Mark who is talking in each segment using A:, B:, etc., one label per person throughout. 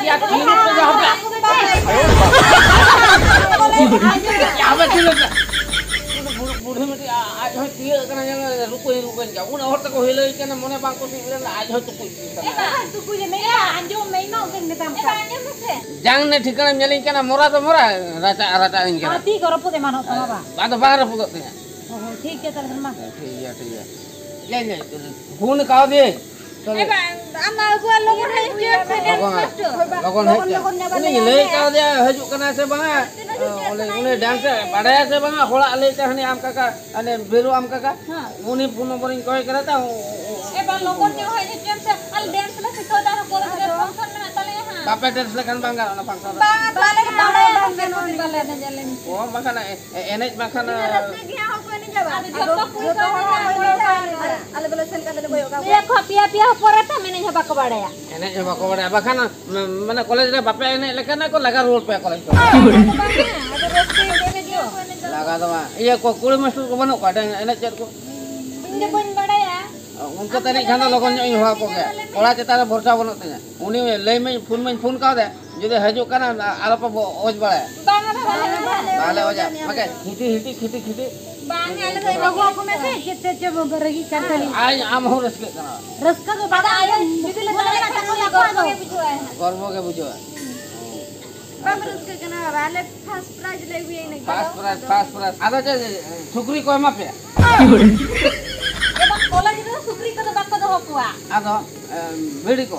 A: Ya kini ko jawab. Ya betul. Budi mati आज हो तिया कना yang rukuin ja una horta ko helai kana mone bang ko siblen आज हो tukui
B: tukui je nei anjom nei mau gen netam ka anjom se
A: jang ne ठिकाना nyalin kana mora to mora rata ing kana
B: ti goro pude mano to baba
A: bado bagar pudo tinya
B: oh ठीक है चल शर्मा
A: ठीक है ले phone का दे
B: ama gua logon hai
A: logon ini lei ka dia hajuk kana se banga oleh dance badaya se banga hola lei ka hani am kaka ane beru am kaka uni puno boring koi karata
B: bang logon ne hai dance al dance la sikota na kola function na tale ha
A: bape dance la kan banga na function
B: bang tale ka bang no ni bale na jalen
A: oh makana enek makana
B: ale bele sen ka dele boyo ka ye ko pia porata mene haba ko badaya
A: enek haba ko badaya bakana mana college re bape enek lekana ko laga road pe college ko laga to ma iya ko kuli master ko banu ka dang enek chat ko
B: inde bon badaya
A: उनको तनी खाना लोगों ने हुआ को के कोड़ा चेता भरोसा बनो तने उनी ले में फोन का दे जदे हजू कना आलप ओज बळे बाले ओजा मके खिटी
B: बांगे आले तो बगो को में से किते जे बरगी चलतली
A: आज आम हो रसका
B: तो बादा आले दीदी ले चले गर्व
A: के बुझो
B: बाम रसका कना वाले फर्स्ट प्राइज ले हुई नहीं
A: फर्स्ट प्राइज आदा जे छुकरी कोय मापे
B: एबा कॉलेज रे सुक्री को बाको दो हुआ
A: आदो बेड़ी को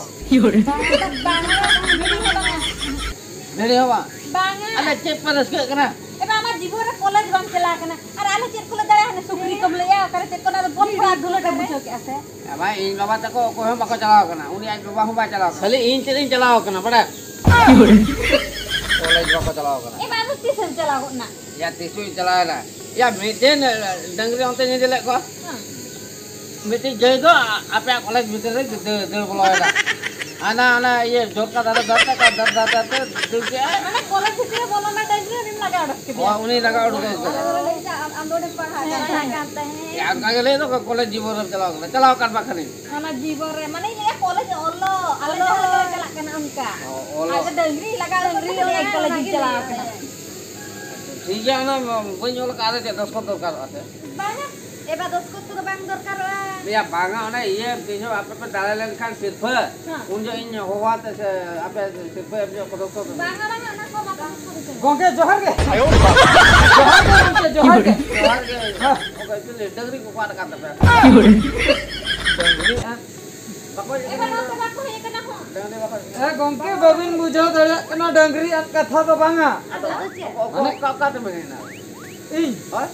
A: बेड़ी हवा
B: बांगा
A: अले चेक पर रसका कना
B: एबा हमर जीवन रे कॉलेज बम चला कना और आले चेक को दरे हने सुक्री कम ले या करे चेक कोना बोल पूरा धुलो टे बुझो के आसे
A: भाई इन बाबा तक को हम बाको चलाओ कना उनी आज बाबा हम बा चलाओ खाली इन चलाओ कना बड़ा कॉलेज बाको चलाओ कना
B: एबा मुस्ती से चलाओ ना
A: या तिसु चलाए ना या मेटेन dungaree onte nya jelek ko meeting jai do apa college bhitor re de bolo ada ana ye jorka dada te duke
B: মানে কলেজ থেকে বলো না ডাইরে রিম লাগা উঠকে
A: wa uni laga udu
B: अंदोड़े पढ़ा जाते हैं
A: ya kage le to college जीवन चलाओ kan bakani
B: हमारा जीवन रे माने ये कॉलेज ओलो आले चला कना उनका आगे डंगरी लगा डंगरी ले कॉलेज चला कना
A: ठीक है ना बंजोल का आते 10 को दरकार আছে
B: बांगा एबा 10 को तो बांग दरकार
A: ya banga ona ye pinyo apa pe dalalen kan sirpa unjo inyo howa te apa sirpa jo ko ko
B: बांगा ना को बाबा
A: गोंके जोहर के आयो जोहर के हां ओके तो डगरी को काट काट पे डगरी हां बाको
B: एबा ना तो बाको हे कना हो
A: डगरी बाको
C: ए गोंके बबिन बुझो दरे कना डंगरी अन कथा तो बांगा
A: माने का काट में ना
C: इ
A: हां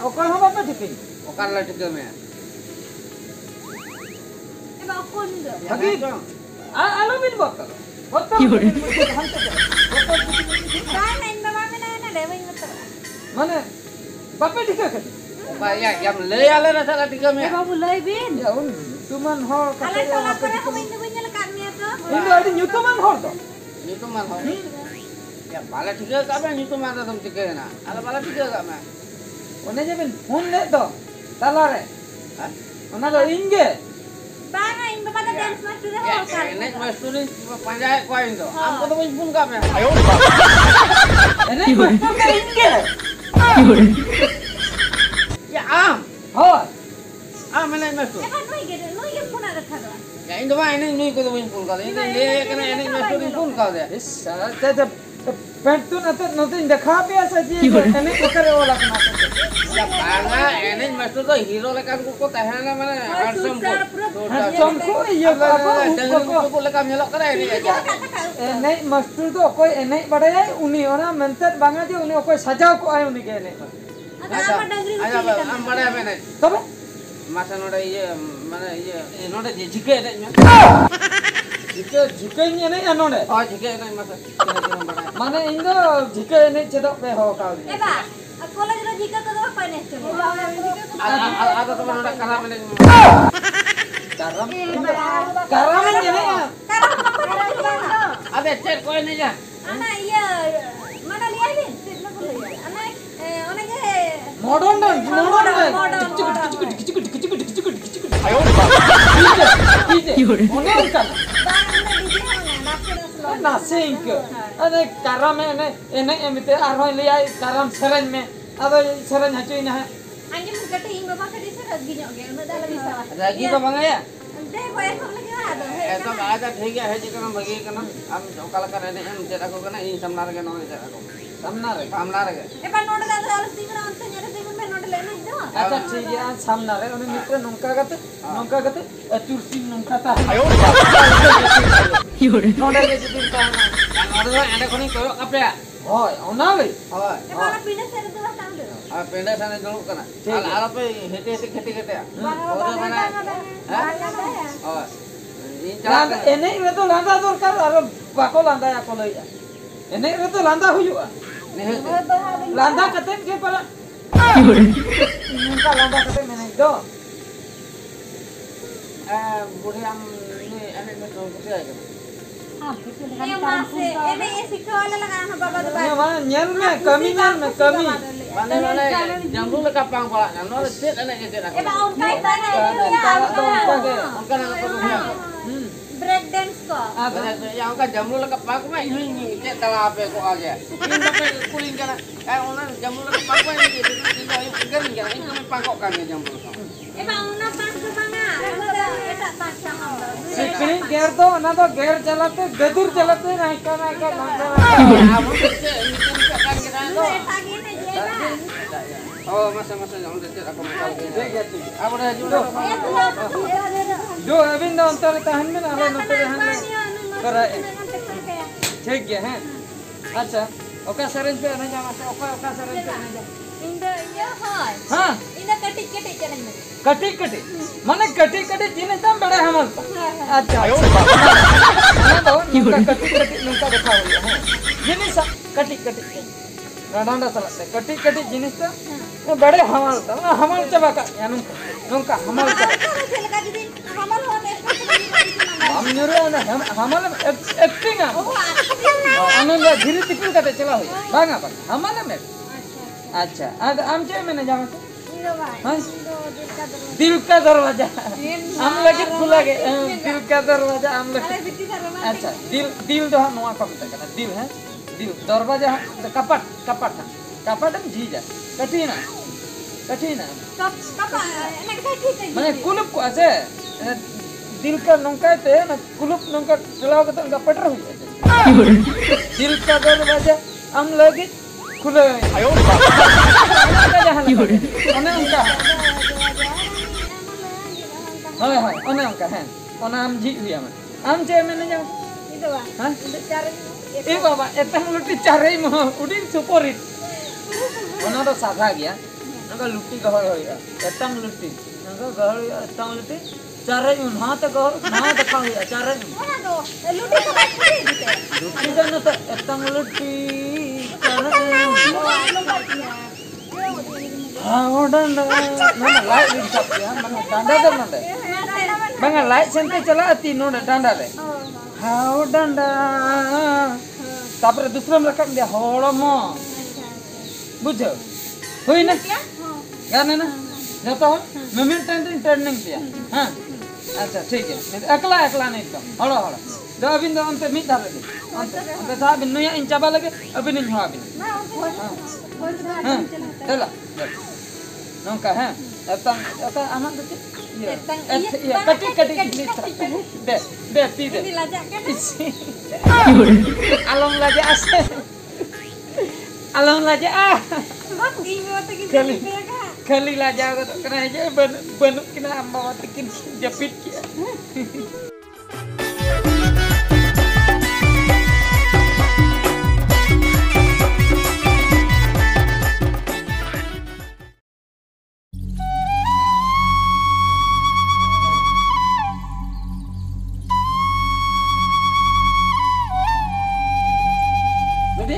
C: ओकर हम बापे ठिकई
A: ओकर ला ठिक में
B: एबा कोन दो
C: हगी आलो बिन बक होतो
B: काय नहीं बाबा में ना ले वही मत
C: माने बापे ठिका के
A: ओका या ले आले ना साला ठिक में
B: बाबू लई बिन
C: या उन तुमन हो
B: आले चला करे हम इन बिन का में तो
C: इंदो अडी न्यूतमन हो तो
A: itu mah ya bala tiga ka ba itu mah tam tiga na ala bala tiga ka ma
C: ओने जे बिन फोन ले दो ताला रे
A: ha
C: ओना तो इंगे
B: बांगा इन बाबा का डांस मास्टर हो
A: ya enek mas turis panjai ko indo am ko to pun ka ma ayo
C: एने master के इंगे
A: ya am
C: हो
A: enek mas tu
B: एबा नई के फोन आ रखा दो
A: ya indo mah enek nui ko to pun ka ini dia kena enek mas turis pun ka dia
C: इस ते ते पेंट तू न तो नते देखा पे सजी एने ओकरे वाला कना
A: ya banga enek mas tu to hero lekan ko tahana mana handsome
C: चमको ये बाबा
A: को ko lekam nyelok kare ini aja
C: एने मास्टर तो कोई एने बड़े उनी ओना मेंते बांगा जे उनी कोई सजाव को आय उनी के एने
B: ada apa dungaree
A: aja am bade apa enek
C: तबे
A: masa node iya mana iya node jike enek nya
C: झिके झिके एने अनोडे
A: oh jike enek masa
C: माने इंदो झिके एने चेदो पे हो का
B: एबा कॉलेज रे जिका तो apa ने
A: ada teman udah karam enek
C: करम करम एने
A: ada chat ko ini ya
B: ana iya mana lihat ni ना बोलो ana ओने के
C: मॉडर्न डांस मॉडर्न
B: मॉडर्न
C: आयो DJ ono kan
B: bang
C: nasi ingke ane karam ene emite arhoi liai karam seren me ado seren hacui nah
B: anjing kata ing bapak tadi saya ginyok ge udah dalam bisa
A: lagi to bang ya
B: deh boy esok lagi ada
A: itu ada ठीक है जी kana bagi kana am okala kana ene em chat aku kana in samnar ke no chat aku samnar ke
B: pan note da harus tinggal onte nyare tinggal me note lena itu
C: acha ठीक है samnar one mitra nongka gate tursi nongka ta ayo node ge jidin ta
A: node ende koni koyo kape
C: hoy ona be
A: hoy
B: mana pindah saya tuh tahu deh
A: penda sana dulu kana ala pe hete khete ya ore mana oh
C: landa ene itu landa dorkar aro bako landa ya koloi ene itu landa huyua landa katen ke pala nunca landa katen menai do
A: budi am ini ane me to kusi aja
B: ini masih ini sekolah lah kan bapak tuh
C: ini mana nyel me kami
A: mana jambu le kapang pala no set ane set aku
B: bang on kai tanya
A: kan apa tuh
B: break dance kok
A: yang kan jambu le kapang mah ini cet tala ape ko aja ini sampai kuling kana kayak orang jambu le kapang mah ini kan ini pangkok kan jambu
B: bang una pas ke mana eta pas sama
C: Sikni गेर तो ना तो गेर चलाते गदुर चलाते नहीं का
A: abu se ini kan kita
B: itu eta gini jena
A: oh masa jangan cet aku mau
C: ठीक है
A: aku dah judo
C: जो अभी ना अंतर तहन में ना अंतर तहन में करा ठीक है अच्छा ओका सरेंज पे नहीं जाना ओका सरेंज पे नहीं जाना
B: इंदा ये हाय
C: हां
B: इंदा कटी चलेंगे
C: कटी माने कटी जिन्हें तम बड़े हम अच्छा ना तो नुका कटी नुका देखा हुआ है जिन्हें सा कटी डांडा चलाते कटी जिन्हें सा बड़े हमाल चबा का या नुका हमाल हम न्यूरो ना हमाल एक्टिंग आनंद धीरे तिकुल करते चला हुआ बांगा हमाल में अच्छा आज आमचे में जामा दिल का दरवाजा हम लगे खुला के दिल का दरवाजा हम लगे अच्छा दिल तो हम नवा कम तक ना दिल है दिल दरवाजा कपट हम जीजा कठिना माने कुलुप को ऐसे दिल का नौका ते ना कुलुप नौका चलाओ के तो उनका पटर हुई दिल का दरवाजा हम लगे खुले आयो ओने उनका हाय ओने उनका है ओना हम जी हुआ में हम जे में नहीं जाओ
B: itu bang
C: हां
B: cari
C: ए बाबा एतम लुटी चारे म उडिन सुपरित ओना तो साधा गया नका लुटी गहर होया एतम लुटी नका गहर एतम लुटी चारे में हाथ गहर हाथ देखा हुआ चारे में
B: mana tuh luti tuh kayak gitu
C: लुटी जन तो एतम लुटी चारे हां डंडा ना लाइट दी सब या मन डंडा दे नंदे बंगा लाइट सेंते चला अति नोड डंडा रे हां डंडा तापर दूसरा में रखम दे होड़मो बुझो हुई ना गाने ना जतो मोमेंट टर्निंग पे हां अच्छा ठीक है अकला नहीं तो हड़ो दो अबिन दो अंत मिट धारे दे अंत सा बिन नुया इन चाबा लगे अबिन इन हाबिन हां चला नौका है एता आमा दे ये कटी दे ती दे
B: ini lajak kan
C: along laja ase along laja
B: bang gini waktu gitu ya kak
C: kali laja kena aja benuk kena amba watikin japit ya Jadi,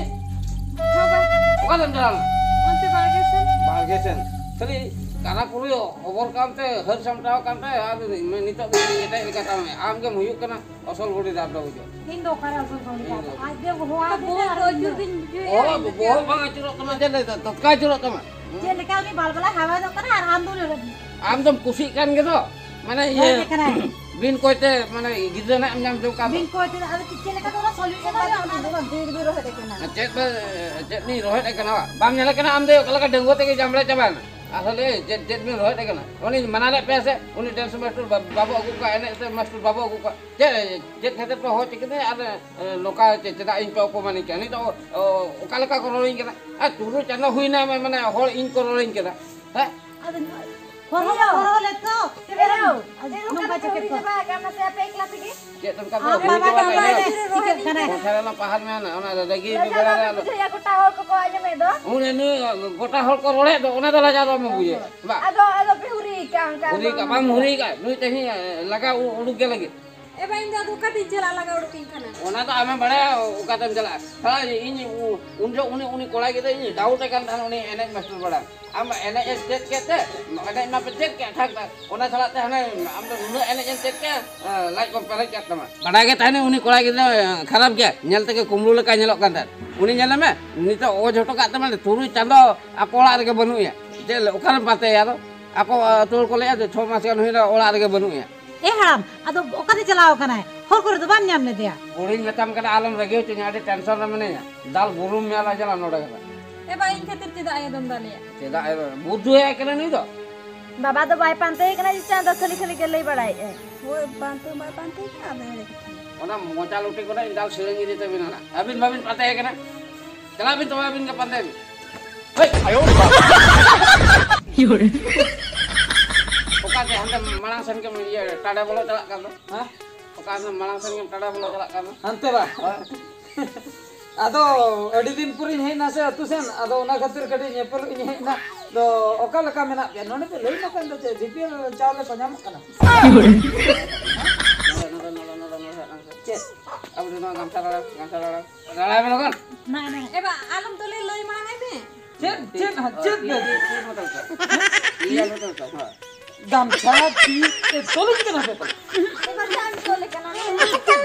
C: bukan jalan.
B: nanti bagasan
A: Bagesen. Tadi karena kuliah over kante har samtaw kante adu nito ita kata me am ke huyuk kana asal bodi dabda ujo.
B: Indo kara so kali kata aja gua boh judin
A: Oh, boh bang acurok kana jale to ka acurok kana.
B: je lekal ni bal bala hawa to kana alhamdulillah
A: Am tum kusikan gitu. Mana ye bin koite mana gidra nak nyam jom ka
B: Bin ko tin ada cicil ka to solution ada ana bir rohe dekena.
A: cet ni rohet ekana bam nyala kena am de kala ka denggo te ke jamla caban asale cet bin rohet ekana oni manale pese oni dance master babu aku ka enek se master babu aku ka cet kate to ho tikne ada loka ceta in to ko mani kani to okala ka koroling kena turu chana huina mana hol in koroling kena ha
B: Ada horo leto. Pero nungka ceket ko. Karena saya pe kelas iki.
A: cet tum ka ko na pahan mana ona dagi bigara
B: Saya aku tahol ko aja medo.
A: une ni gota hol ko role do ona dala jaro me buje ba
B: Ado pehuri kan.
A: huri ka bam huri ka nui tehi laga uduk ge lagi
B: Eba inda tu ka dijela laga udukin kana.
A: ona to ame bada ukatam jala sala ini unjo uni kolai kita ini dau tekan tan uni enek master bada am enek jet kete enek ma pecet ke thak ona sala te hane am nu enek jet ke like ko pelek kat ma bada ge tane uni kolai kita kharap ge nyal te ke kumlu leka nyelok kan uni nyala me ni to o joto kat ma turu chando akola rege banu ya je ukaram pate ya to ako tur kole ya 6 mas kan huina ola rege banu ya
B: Haram, ado okate chalao kana hai. Hor kore to bam nyam le dia.
A: Uring metam kana alam rage hu nya ade tension na mane dal burum mela jala noda kata
B: Eba in khatir tidak aya dom dalia.
A: ceda budu ya kana ni to
B: Baba to bai pante kana jicha da khali gelai badai. Wo bantu bai pante ka ade.
A: ona mocha luti kona dal selengi dite binana abin babin pate ya kana chala bin to abin ka pante hei ayo yore okate hande malang sen ke iya tada bolo chalak kan ha okate malang sen ke tada bolo chalak kan
C: ante ba ado adi din puri hei na se atu sen ado ona khatir kadi nyepel ini hei na do okala ka mena pe none pe lei na kan do che dipil chawle panyam kana
A: Cek, abu dino gamsar rala melo kan
B: Na na. Eba alam to le loi mana me.
C: cet be
A: iya betul tuh
C: gamcha ti tolu kana pe
B: Eba jam to le kana.
C: cet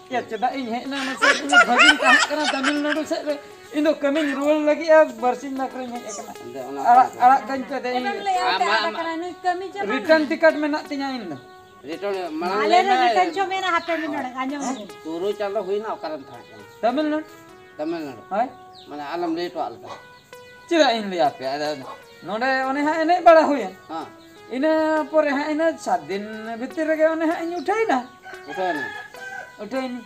C: ya ceda ini hei na se ini bhagin ka kana Tamil Nadu se indo coming rule lagi ya barsin na kren hei kana ara kan pe dei
B: Kana nu kami jam.
C: return ticket mena tinya indo
A: return malang
B: Ale re kancho me na hape me nod anjam.
A: turu chalo huina okaran tha
C: Tamil Nadu
A: Tamil Nadu
C: hai
A: mana alam le to alta
C: cira in liya pe ada node one ha ene bada huya
A: ha
C: ina pore ha ina 7 din bhitir ge one ha in uthai na uthai ni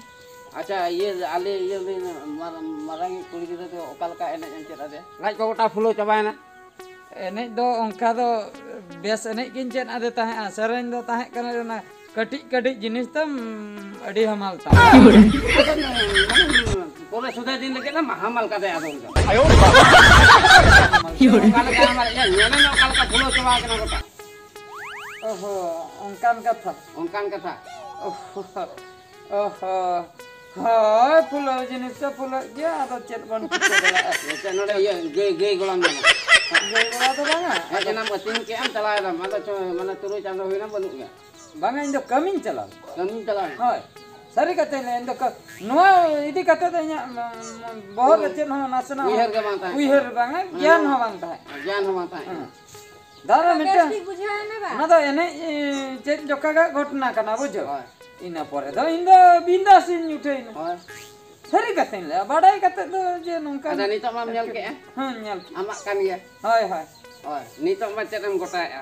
A: acha ye ale ye marangi kuli kita to okal ka enek yang cet ade laj ko kota fulo coba na
C: ene do onka do bes ene kin chen ade tahe seren do tahe kana na kati jinis tam adi hamal ta
A: pore sudah din lagi na mahamal kata ado unka
C: ayo
A: okal ka amal ya nyana na okal ka fulo coba kana kota
C: oho onkan katha
A: ongkan kata
C: oho hai pulo jinis ta pulo dia ado chet bon kutela
A: ya channel ye ge golan na
C: gela do banga
A: janam tin ke am tala ram ada mana turu chando huina banu ya
C: banga indo kamin chala
A: kami tala
C: hai sari kate ne indo ka no idi kate da nya bahor chen ho nasna
A: uiher ke manta
C: uiher banga gyan ho banga
A: jan ho mata
C: dara mita
B: Bujhae na ba.
C: na do ene chen jokaga घटना kana bujo ina pore do indo bindasin uthein
A: hoy
C: sari kate le badai kate do je nungka
A: ada ni to mam nyal ke ya
C: nyal
A: amak kan ya
C: hai hai
A: hoy ni to macet am gota ya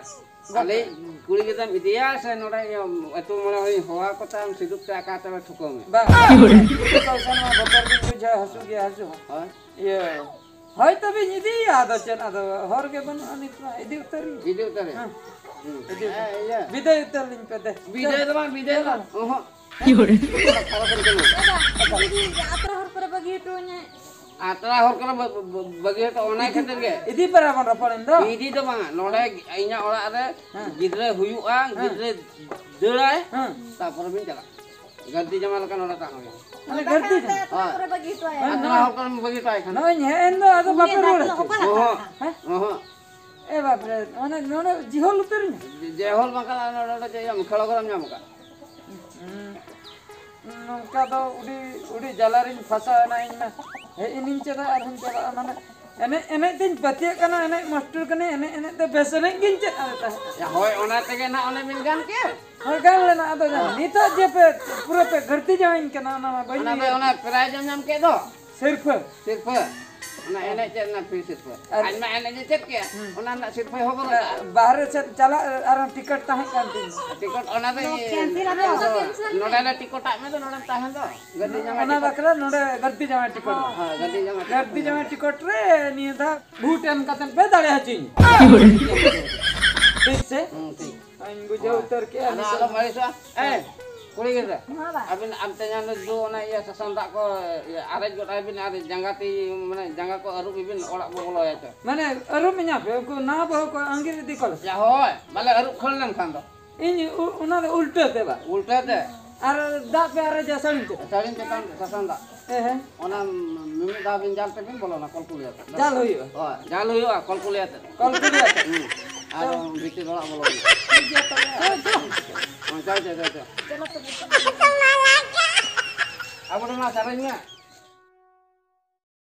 A: kali kuli kita media saya nora ya itu mulai hoa kota am siduk sa kata thukom
C: bang kau sana botor bin buja hasu ge hasu
A: hoy
C: ye hai tabi idi ada chen ada hor ge ban ani idi utari
A: video tare iya
C: bidai utarlin pede
A: video to mam video lah oh
B: Atra hor pore begitu nya.
A: atra hor kana bagi to onai khatir ge
C: idi para ban rapor indo
A: idi to bang nore inya ora ada gidre huyu'a gidre deulai tapor bin jala ganti jamal kan ora tak hoy
C: ane garti
B: Atra pore begitu aya.
A: atra hor kana bagi tai kan
C: no nye endo ado baper
A: oh oh
C: e bapre one none jihol utarnya
A: jehol makala ora jam khalo karam nyam ka
C: nongka do udi jalarin fasa na inna he inin ceda arhun ceda mana enek tin batia kana enek master kana enek te besane gince ada.
A: Ya hoy ona tege na one min gan ke.
C: Har kan le na ado jana. Nita je pe pura pe gharti jain kana na bai.
A: Ona prize nyam ke do.
C: Sirfa.
A: Ona enek je na fi sirfa. An ma enek je cek ke. Ona na sirfa hobo na.
C: Bahar se chala aran tiket tahe kan tin.
A: Tikot ona te noda na tikot tak me to noda tahan to. Gadi nyam
C: Ana bakra node gharti jain tiket.
A: ha gadi nyam.
C: Gharti jain tiket re ni da bhutan katen pe dale hacin. ठीक से
A: Tik.
C: ain buja utar ke
A: Ana alo mari so. Kuli kita.
B: Apa?
A: Abin amtenya nu do ona iya sasanda ko arej got abin arej jangati mane jangga ko aru bibin orak bolo ya to.
C: mane aru menya pe ko na ba ko angir di kol
A: Ya hoy, bale aru kholan kan to.
C: ini una de ulte te ba
A: Ulta te.
C: ar da pe ar ja salin te
A: Salin tekan sasanda.
C: eh
A: Ona mimi da bin jal te bin bolo na kalkuliat.
C: jal hoyo
A: Oh, jalo yo kalkuliat.
C: kol kuliat
A: Aro bikin orak bolo. Macam
B: Chalo,
A: Apa nama caranya?